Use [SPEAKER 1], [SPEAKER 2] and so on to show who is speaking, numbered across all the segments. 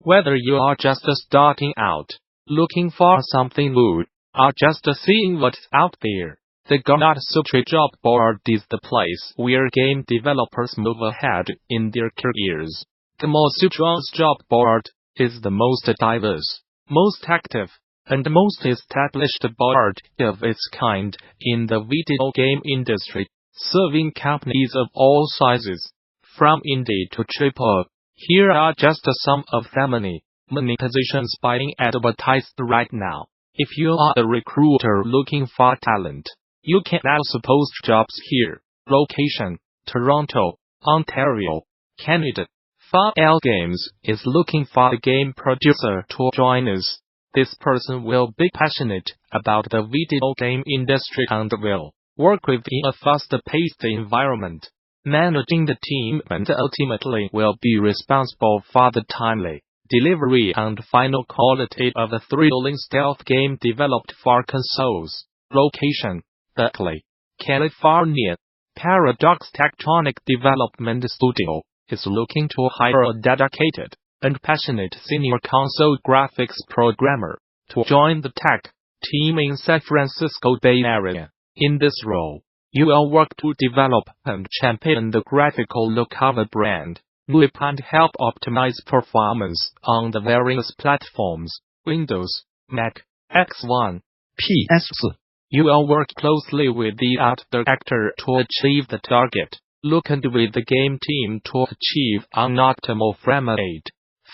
[SPEAKER 1] Whether you are just starting out, looking for something new, or just seeing what's out there, the Gamasutra job board is the place where game developers move ahead in their careers. Gamasutra's job board is the most diverse, most active, and most established board of its kind in the video game industry, serving companies of all sizes, from indie to AAA. Here are just some of the many positions being advertised right now. If you are a recruiter looking for talent, you can also post jobs here. Location: Toronto, Ontario, Canada. 4L Games is looking for a game producer to join us. This person will be passionate about the video game industry and will work within a fast-paced environment, managing the team, and ultimately will be responsible for the timely delivery and final quality of a thrilling stealth game developed for consoles. Location: Berkeley, California. Paradox Tectonic Development Studio is looking to hire a dedicated and passionate senior console graphics programmer to join the tech team in San Francisco Bay Area. In this role, you will work to develop and champion the graphical look of a brand new and help optimize performance on the various platforms: Windows, Mac, X1, PS4. You will work closely with the art director to achieve the target look and with the game team to achieve an optimal frame rate.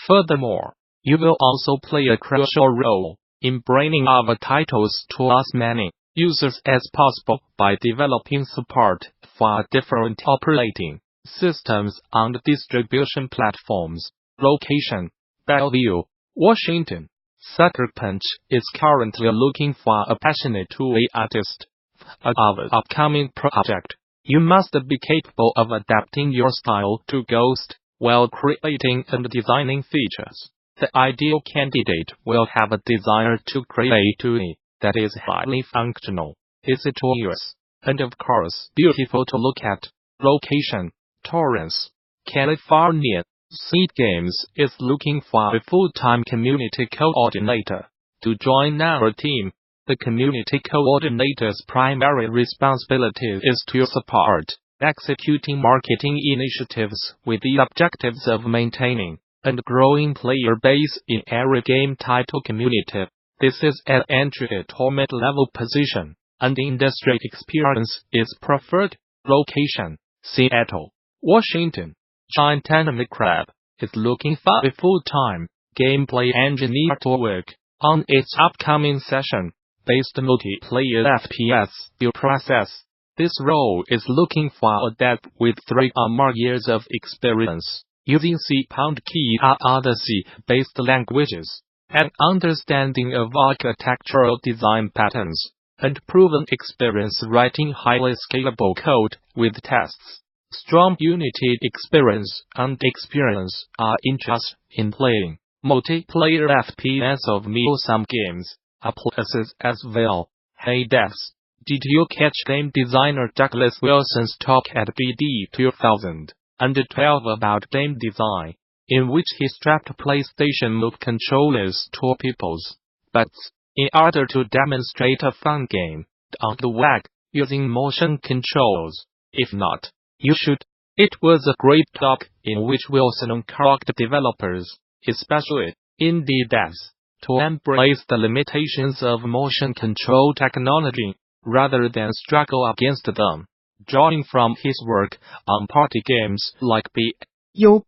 [SPEAKER 1] Furthermore, you will also play a crucial role in bringing our titles to as many users as possible by developing support for different operating systems and distribution platforms. Location: Bellevue, Washington. Sucker Punch is currently looking for a passionate 2A artist for our upcoming project. You must be capable of adapting your style to Ghost while creating and designing features. The ideal candidate will have a desire to create 2A that is highly functional, easy to use, and of course beautiful to look at. Location: Torrance, California. Seed Games is looking for a full-time community coordinator to join our team. The community coordinator's primary responsibility is to support executing marketing initiatives with the objectives of maintaining and growing player base in every game title community. This is an entry to mid-level position, and industry experience is preferred. Location: Seattle, Washington. Tectonic is looking for a full-time gameplay engineer to work on its upcoming session-based multiplayer FPS build process. This role is looking for a dev with 3 or more years of experience using C and key or other C-based languages, an understanding of architectural design patterns, and proven experience writing highly scalable code with tests. Strong Unity experience and experience are interested in playing multiplayer FPS of some games are pluses as well. Hey devs, did you catch game designer Douglas Wilson's talk at BD 2012 about game design, in which he strapped PlayStation Move controllers to people's butts in order to demonstrate a fun game on the web using motion controls? If not, you should. It was a great talk in which Wilson encouraged developers, especially indie devs, to embrace the limitations of motion control technology rather than struggle against them, drawing from his work on party games like B.U.T.T.O.N.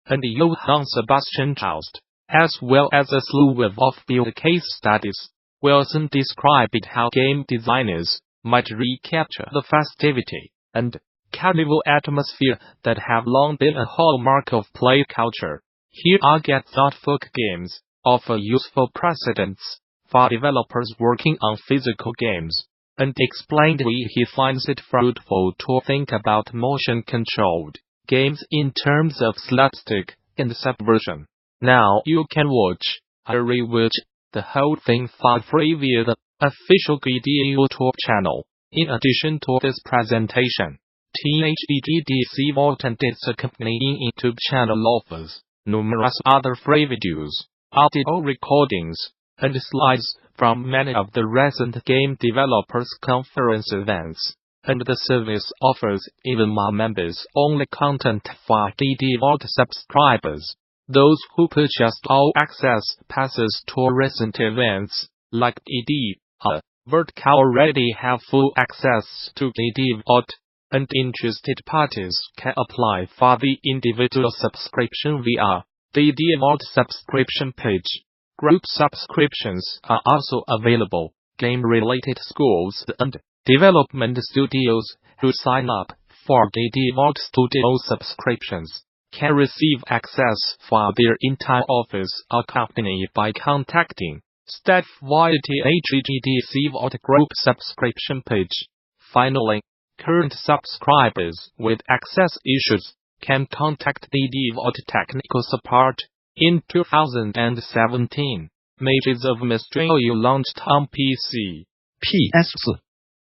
[SPEAKER 1] and Johann Sebastian Joust, as well as a slew of off-field case studies. Wilson described how game designers might recapture the festivity and carnival atmosphere that have long been a hallmark of play culture. Here are thoughtful games offer useful precedents for developers working on physical games, and explained why he finds it fruitful to think about motion-controlled games in terms of slapstick and subversion. Now you can watch or rewatch the whole thing for free via the official BD YouTube channel. In addition to this presentation, THEGDC Vault and its accompanying YouTube channel offers numerous other free videos, audio recordings, and slides from many of the recent game developers conference events. And the service offers even more members-only content for DD Vault subscribers. Those who purchased all access passes to recent events, like DD Vault, already have full access to DD Vault, and interested parties can apply for the individual subscription via DD Vault subscription page. Group subscriptions are also available. Game-related schools and development studios who sign up for DD Vault Studio subscriptions can receive access for their entire office accompanied by contacting staff via THEGDC Vault Group subscription page. Finally, current subscribers with access issues can contact DD Vault technical support. In 2017, Mages of Mysterio launched on PC, PS4,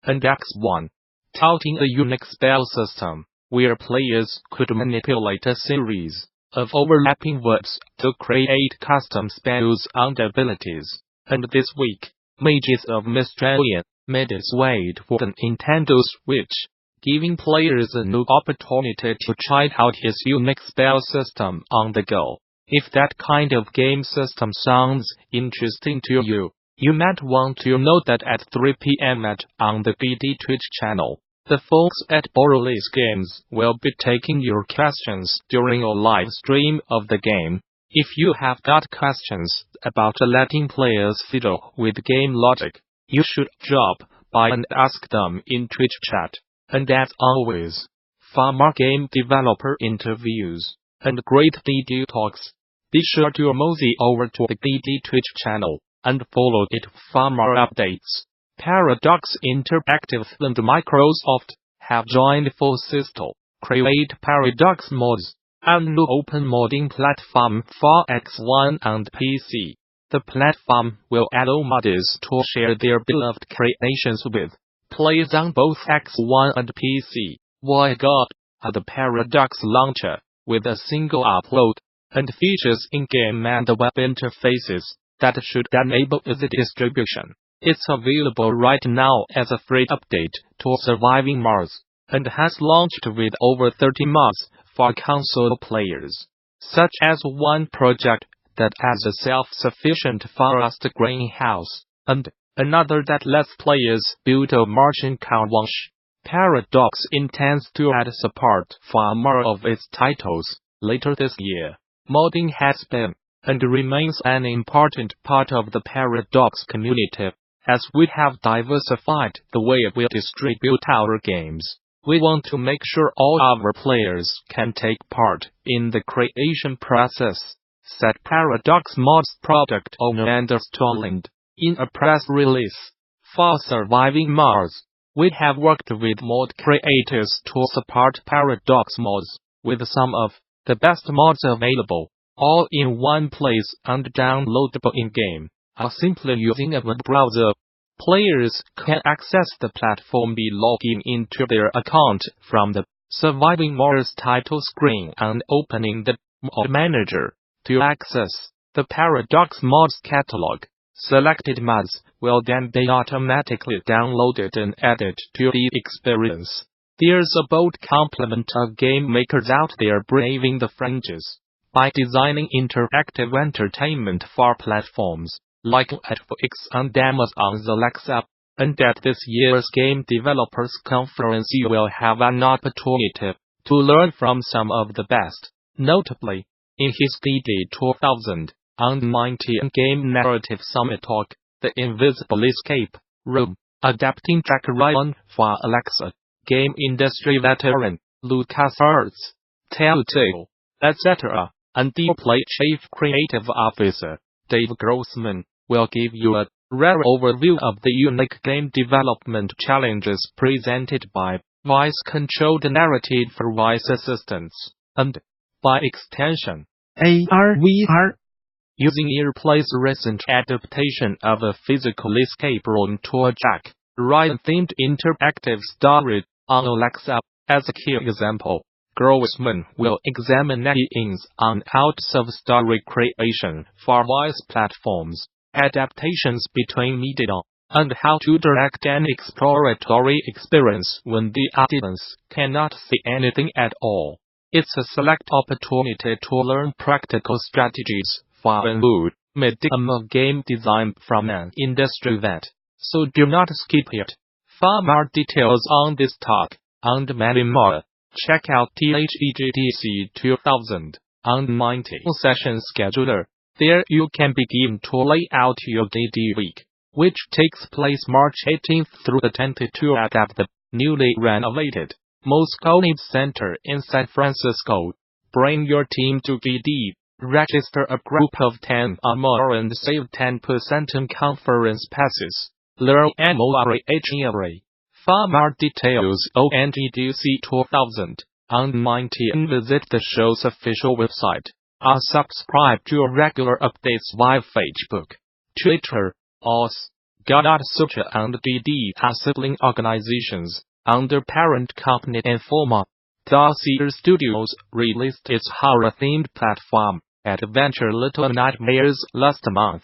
[SPEAKER 1] and Xbox, touting a unique spell system where players could manipulate a series of overlapping words to create custom spells and abilities. And this week, Mages of Mysterio made its way to the Nintendo Switch, giving players a new opportunity to try out his unique spell system on the go. If that kind of game system sounds interesting to you, you might want to know that at 3 p.m. on the BD Twitch channel, the folks at Borderless Games will be taking your questions during a live stream of the game. If you have got questions about letting players fiddle with game logic, you should drop by and ask them in Twitch chat. And as always, for more game developer interviews and great DD talks, be sure to mosey over to the DD Twitch channel and follow it for more updates. Paradox Interactive and Microsoft have joined forces to create Paradox Mods, a new open modding platform for X1 and PC. The platform will allow modders to share their beloved creations with players on both X1 and PC. Why God? The Paradox Launcher, with a single upload, and features in-game and web interfaces that should enable easy distribution. It's available right now as a free update to Surviving Mars, and has launched with over 30 mods for console players, such as one project that has a self-sufficient forest greenhouse, and another that lets players build a marching car wash. Paradox intends to add support for more of its titles later this year. Modding has been, and remains, an important part of the Paradox community, as we have diversified the way we distribute our games. We want to make sure all our players can take part in the creation process, said Paradox Mods product owner Anders Tolland in a press release. For Surviving Mars, we have worked with mod creators to support Paradox Mods, with some of the best mods available, all in one place and downloadable in-game, or simply using a web browser. Players can access the platform by logging into their account from the Surviving Mars title screen and opening the Mod Manager. To access the Paradox Mods catalog, selected mods will then be automatically downloaded and added to the experience. There's a bold complement of game makers out there braving the fringes by designing interactive entertainment for platforms like Netflix and Amazon's Alexa. And at this year's Game Developers Conference you will have an opportunity to learn from some of the best. Notably, in his DD 2019 Game Narrative Summit talk, The Invisible Escape Room, adapting Jack Ryan for Alexa, game industry veteran LucasArts, Telltale, etc., and Dplay Chief Creative Officer Dave Grossman will give you a rare overview of the unique game development challenges presented by voice-controlled narrative for voice assistants, and, by extension, AR/VR. Using Earplay's recent adaptation of a physical escape room to a Jack Ryan-themed interactive story on Alexa, As a key example, Grossman will examine ins and outs of story creation for voice platforms, adaptations between media, and how to direct an exploratory experience when the audience cannot see anything at all. It's a select opportunity to learn practical strategies for a good medium of game design from an industry vet, so do not skip it. For more details on this talk, and many more, check out THEGTC 2019 session scheduler. There you can begin to lay out your DD week, which takes place March 18th through the 22nd at the newly renovated Moscone Center in San Francisco. Bring your team to DD, register a group of 10 or more and save 10% on conference passes. Learn more. For more details on THEGTC 2019 visit the show's official website, or subscribe to regular updates via Facebook, Twitter, OS. Gamasutra and DD are sibling organizations under parent company Informa. Dossier Studios released its horror-themed platform, Adventure Little Nightmares, last month.